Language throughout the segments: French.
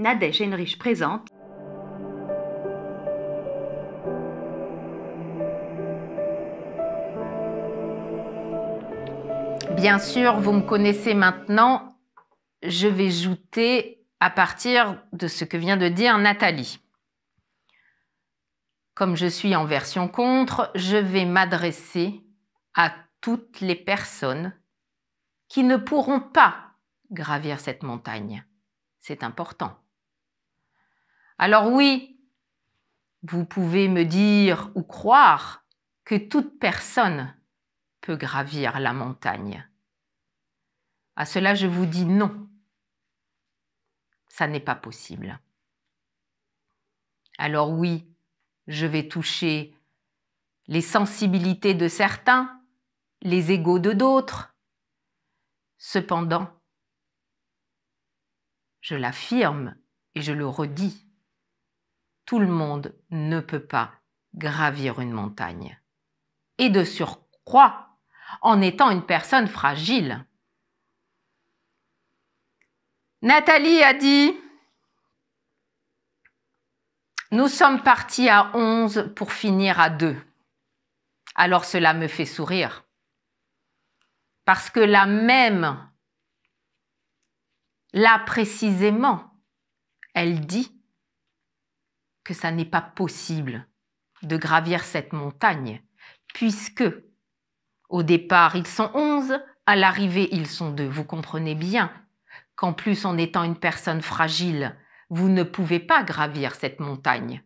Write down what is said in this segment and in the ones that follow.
Nadège Henrich présente Bien sûr, vous me connaissez maintenant, je vais jouter à partir de ce que vient de dire Nathalie. Comme je suis en version contre, je vais m'adresser à toutes les personnes qui ne pourront pas gravir cette montagne. C'est important. Alors oui, vous pouvez me dire ou croire que toute personne peut gravir la montagne. À cela, je vous dis non. Ça n'est pas possible. Alors oui, je vais toucher les sensibilités de certains, les égos de d'autres. Cependant, je l'affirme et je le redis, tout le monde ne peut pas gravir une montagne. Et de surcroît, en étant une personne fragile. Nathalie a dit « Nous sommes partis à 11 pour finir à 2 ». Alors cela me fait sourire. Parce que là précisément, elle dit que ça n'est pas possible de gravir cette montagne, puisque au départ, ils sont 11, à l'arrivée, ils sont 2. Vous comprenez bien qu'en plus, en étant une personne fragile, vous ne pouvez pas gravir cette montagne.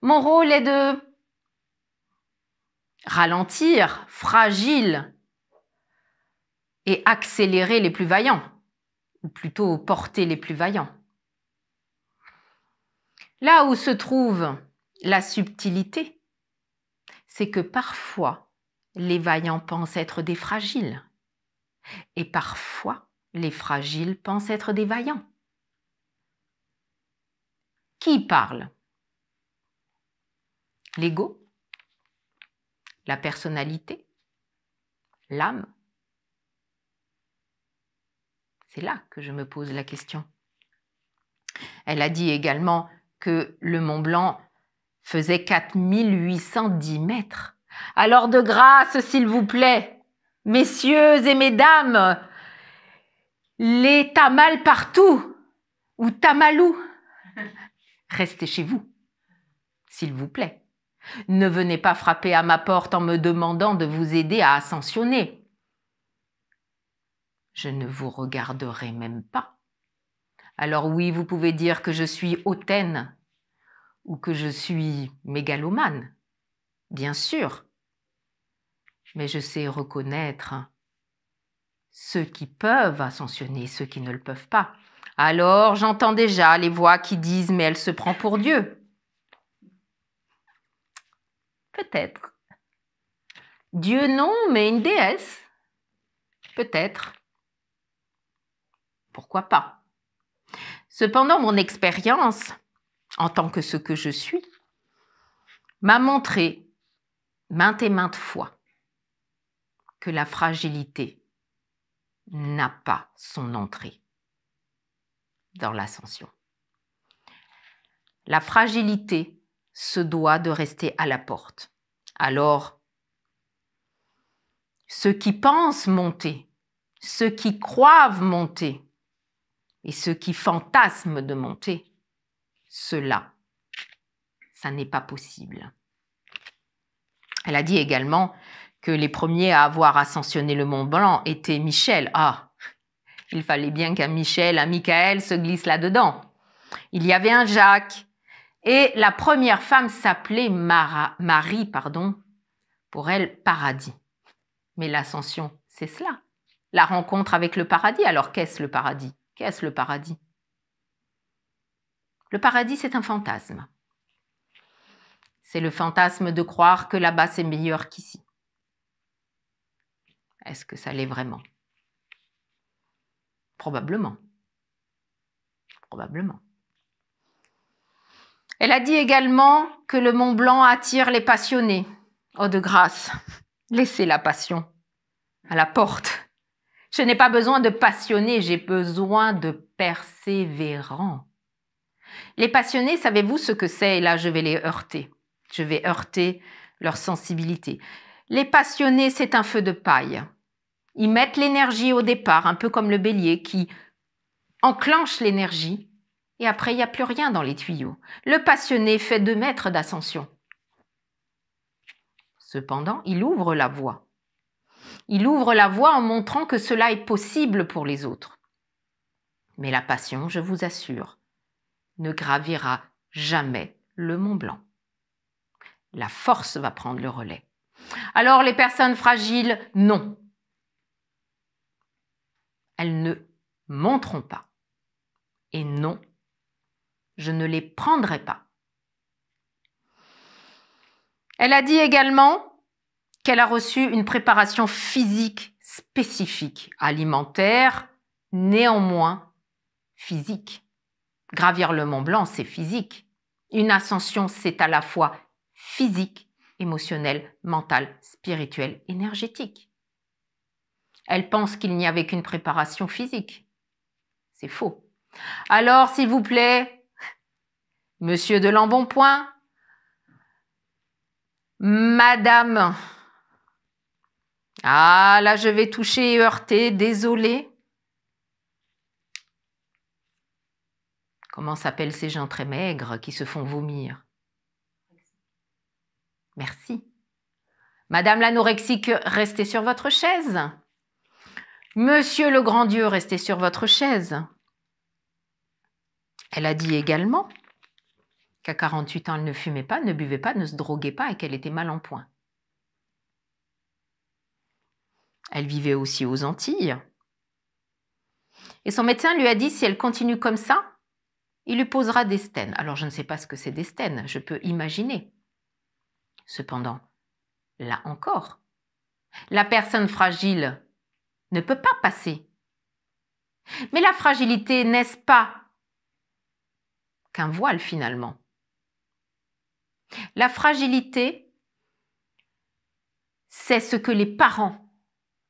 Mon rôle est de ralentir, fragile, et accélérer les plus vaillants, ou plutôt porter les plus vaillants. Là où se trouve la subtilité, c'est que parfois, les vaillants pensent être des fragiles, et parfois, les fragiles pensent être des vaillants. Qui parle? L'ego? La personnalité? L'âme? C'est là que je me pose la question. Elle a dit également que le Mont Blanc faisait 4810 mètres. Alors de grâce, s'il vous plaît, messieurs et mesdames, les tamal partout, ou tamalou, restez chez vous, s'il vous plaît. Ne venez pas frapper à ma porte en me demandant de vous aider à ascensionner. Je ne vous regarderai même pas. Alors oui, vous pouvez dire que je suis hautaine ou que je suis mégalomane, bien sûr. Mais je sais reconnaître ceux qui peuvent ascensionner, ceux qui ne le peuvent pas. Alors j'entends déjà les voix qui disent « mais elle se prend pour Dieu ». Peut-être. Dieu non, mais une déesse. Peut-être. Pourquoi pas? Cependant, mon expérience, en tant que ce que je suis, m'a montré maintes et maintes fois que la fragilité n'a pas son entrée dans l'ascension. La fragilité se doit de rester à la porte. Alors, ceux qui pensent monter, ceux qui croient monter et ceux qui fantasment de monter, cela, ça n'est pas possible. Elle a dit également que les premiers à avoir ascensionné le Mont Blanc étaient Michel. Ah, il fallait bien qu'un Michel, un Michael se glisse là-dedans. Il y avait un Jacques. Et la première femme s'appelait Marie, pour elle, paradis. Mais l'ascension, c'est cela. La rencontre avec le paradis. Alors, qu'est-ce le paradis? Qu'est-ce le paradis? Le paradis, c'est un fantasme. C'est le fantasme de croire que là-bas, c'est meilleur qu'ici. Est-ce que ça l'est vraiment? Probablement. Probablement. Elle a dit également que le Mont Blanc attire les passionnés. Oh, de grâce, laissez la passion à la porte. Je n'ai pas besoin de passionnés, j'ai besoin de persévérants. Les passionnés, savez-vous ce que c'est? Et là, je vais les heurter. Je vais heurter leur sensibilité. Les passionnés, c'est un feu de paille. Ils mettent l'énergie au départ, un peu comme le bélier qui enclenche l'énergie et après, il n'y a plus rien dans les tuyaux. Le passionné fait 2 mètres d'ascension. Cependant, il ouvre la voie. Il ouvre la voie en montrant que cela est possible pour les autres. Mais la passion, je vous assure, ne gravira jamais le Mont Blanc. La force va prendre le relais. Alors les personnes fragiles, non. Elles ne monteront pas. Et non, je ne les prendrai pas. Elle a dit également qu'elle a reçu une préparation physique spécifique, alimentaire, néanmoins physique. Gravir le Mont Blanc, c'est physique. Une ascension, c'est à la fois physique, émotionnel, mental, spirituel, énergétique. Elle pense qu'il n'y avait qu'une préparation physique. C'est faux. Alors, s'il vous plaît, monsieur de l'embonpoint, madame, ah là je vais toucher et heurter, désolé. Comment s'appellent ces gens très maigres qui se font vomir? Merci. Madame l'anorexique, restez sur votre chaise. Monsieur le grand Dieu, restez sur votre chaise. Elle a dit également qu'à 48 ans, elle ne fumait pas, ne buvait pas, ne se droguait pas et qu'elle était mal en point. Elle vivait aussi aux Antilles. Et son médecin lui a dit, si elle continue comme ça, il lui posera des stènes. Alors, je ne sais pas ce que c'est des stènes, je peux imaginer. Cependant, là encore, la personne fragile ne peut pas passer. Mais la fragilité, n'est-ce pas qu'un voile finalement? La fragilité, c'est ce que les parents,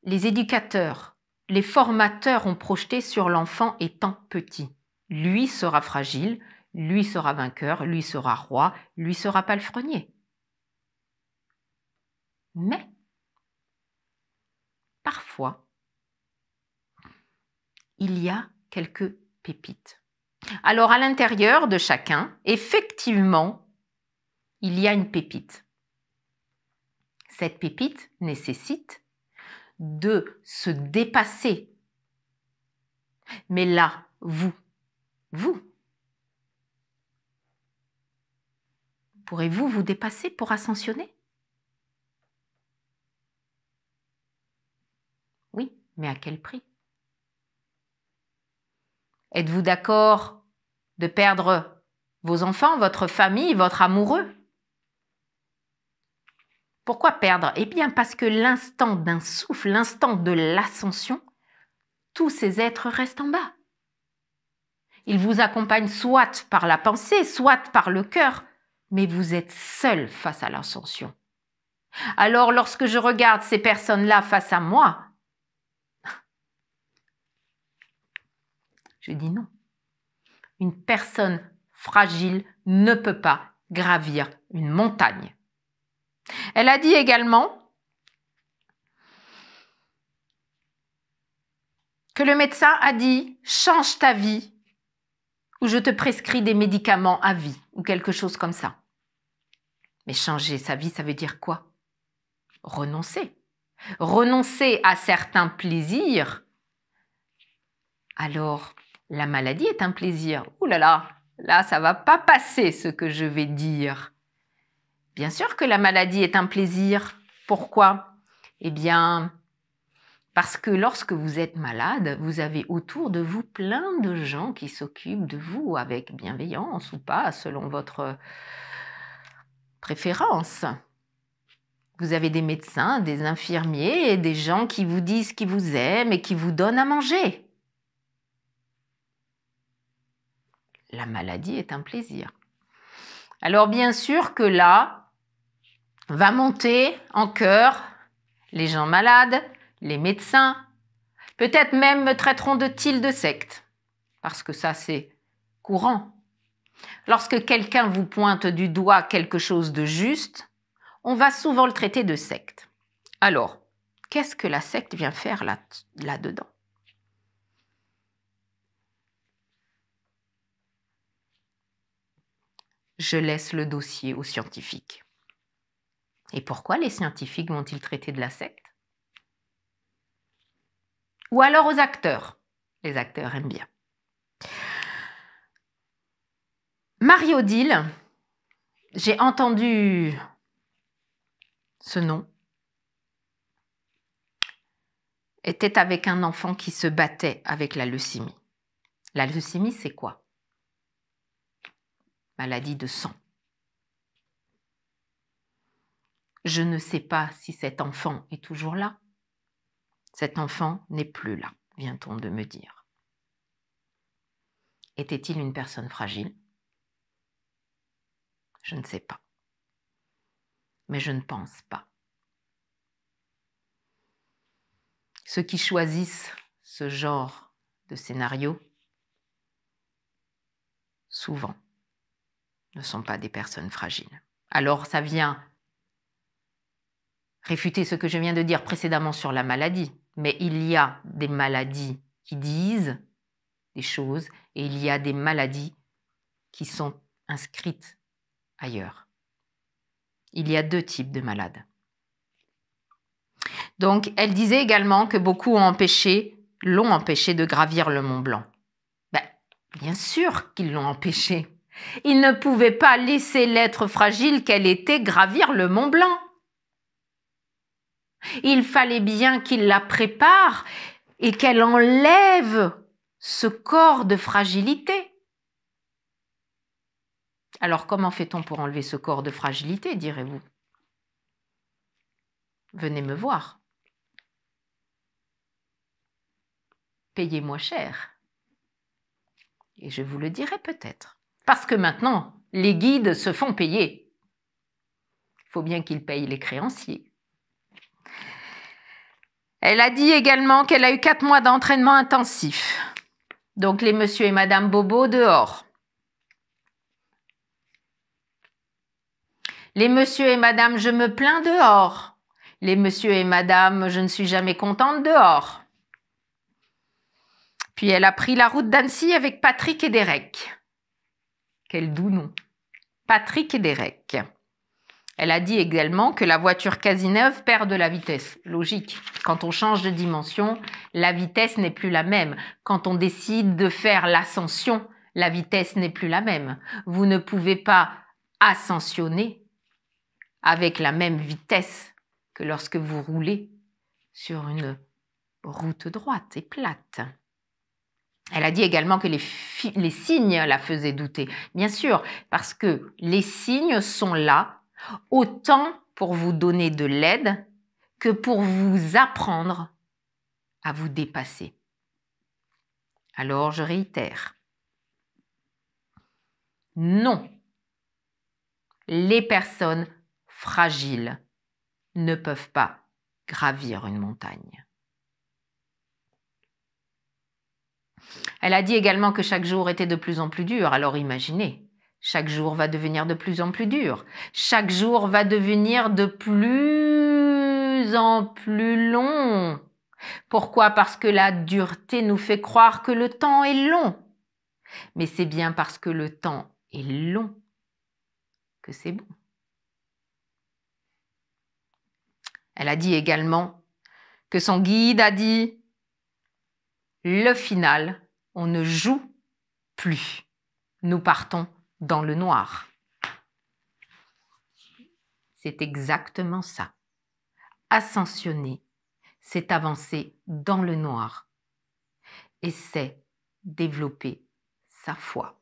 les éducateurs, les formateurs ont projeté sur l'enfant étant petit. Lui sera fragile, lui sera vainqueur, lui sera roi, lui sera palefrenier. Mais, parfois, il y a quelques pépites. Alors, à l'intérieur de chacun, effectivement, il y a une pépite. Cette pépite nécessite de se dépasser. Mais là, vous, pourrez-vous vous dépasser pour ascensionner? Oui, mais à quel prix? Êtes-vous d'accord de perdre vos enfants, votre famille, votre amoureux? Pourquoi perdre? Eh bien parce que l'instant d'un souffle, l'instant de l'ascension, tous ces êtres restent en bas. Ils vous accompagnent soit par la pensée, soit par le cœur, mais vous êtes seul face à l'ascension. Alors lorsque je regarde ces personnes-là face à moi, je dis non. Une personne fragile ne peut pas gravir une montagne. Elle a dit également que le médecin a dit « change ta vie » ou « je te prescris des médicaments à vie » ou quelque chose comme ça. Mais changer sa vie, ça veut dire quoi? Renoncer. Renoncer à certains plaisirs. Alors, la maladie est un plaisir. Ouh là là, là, ça va pas passer ce que je vais dire. Bien sûr que la maladie est un plaisir. Pourquoi? Eh bien, parce que lorsque vous êtes malade, vous avez autour de vous plein de gens qui s'occupent de vous avec bienveillance ou pas, selon votre préférence. Vous avez des médecins, des infirmiers et des gens qui vous disent qu'ils vous aiment et qui vous donnent à manger. La maladie est un plaisir. Alors bien sûr que là, va monter en chœur les gens malades, les médecins, Peut-être même me traiteront de til de secte, parce que ça c'est courant. Lorsque quelqu'un vous pointe du doigt quelque chose de juste, on va souvent le traiter de secte. Alors, qu'est-ce que la secte vient faire là-dedans? Je laisse le dossier aux scientifiques. Et pourquoi les scientifiques vont-ils traiter de la secte? Ou alors aux acteurs. Les acteurs aiment bien. Marie-Odile, j'ai entendu ce nom, était avec un enfant qui se battait avec la leucémie. La leucémie, c'est quoi? Maladie de sang. Je ne sais pas si cet enfant est toujours là. Cet enfant n'est plus là, vient-on de me dire. Était-il une personne fragile? Je ne sais pas. Mais je ne pense pas. Ceux qui choisissent ce genre de scénario, souvent, ne sont pas des personnes fragiles. Alors ça vient réfuter ce que je viens de dire précédemment sur la maladie, mais il y a des maladies qui disent des choses et il y a des maladies qui sont inscrites ailleurs. Il y a deux types de malades. Donc, elle disait également que beaucoup l'ont empêché de gravir le Mont Blanc. Bien sûr qu'ils l'ont empêché. Ils ne pouvaient pas laisser l'être fragile qu'elle était gravir le Mont Blanc. Il fallait bien qu'il la prépare et qu'elle enlève ce corps de fragilité. Alors comment fait-on pour enlever ce corps de fragilité, direz-vous? Venez me voir. Payez-moi cher. Et je vous le dirai peut-être. Parce que maintenant, les guides se font payer. Il faut bien qu'ils payent les créanciers. Elle a dit également qu'elle a eu 4 mois d'entraînement intensif. Donc les monsieur et madame Bobo dehors. Les monsieur et madame je me plains dehors. Les monsieur et madame je ne suis jamais contente dehors. Puis elle a pris la route d'Annecy avec Patrick et Derek. Quel doux nom. Patrick et Derek. Elle a dit également que la voiture quasi neuve perd de la vitesse. Logique. Quand on change de dimension, la vitesse n'est plus la même. Quand on décide de faire l'ascension, la vitesse n'est plus la même. Vous ne pouvez pas ascensionner avec la même vitesse que lorsque vous roulez sur une route droite et plate. Elle a dit également que les signes la faisaient douter. Bien sûr, parce que les signes sont là autant pour vous donner de l'aide que pour vous apprendre à vous dépasser. Alors je réitère. Non, les personnes fragiles ne peuvent pas gravir une montagne. Elle a dit également que chaque jour était de plus en plus dur. Alors imaginez, chaque jour va devenir de plus en plus dur. Chaque jour va devenir de plus en plus long. Pourquoi? Parce que la dureté nous fait croire que le temps est long. Mais c'est bien parce que le temps est long que c'est bon. Elle a dit également que son guide a dit « Le final, on ne joue plus. Nous partons dans le noir. » C'est exactement ça. Ascensionner, c'est avancer dans le noir et c'est développer sa foi.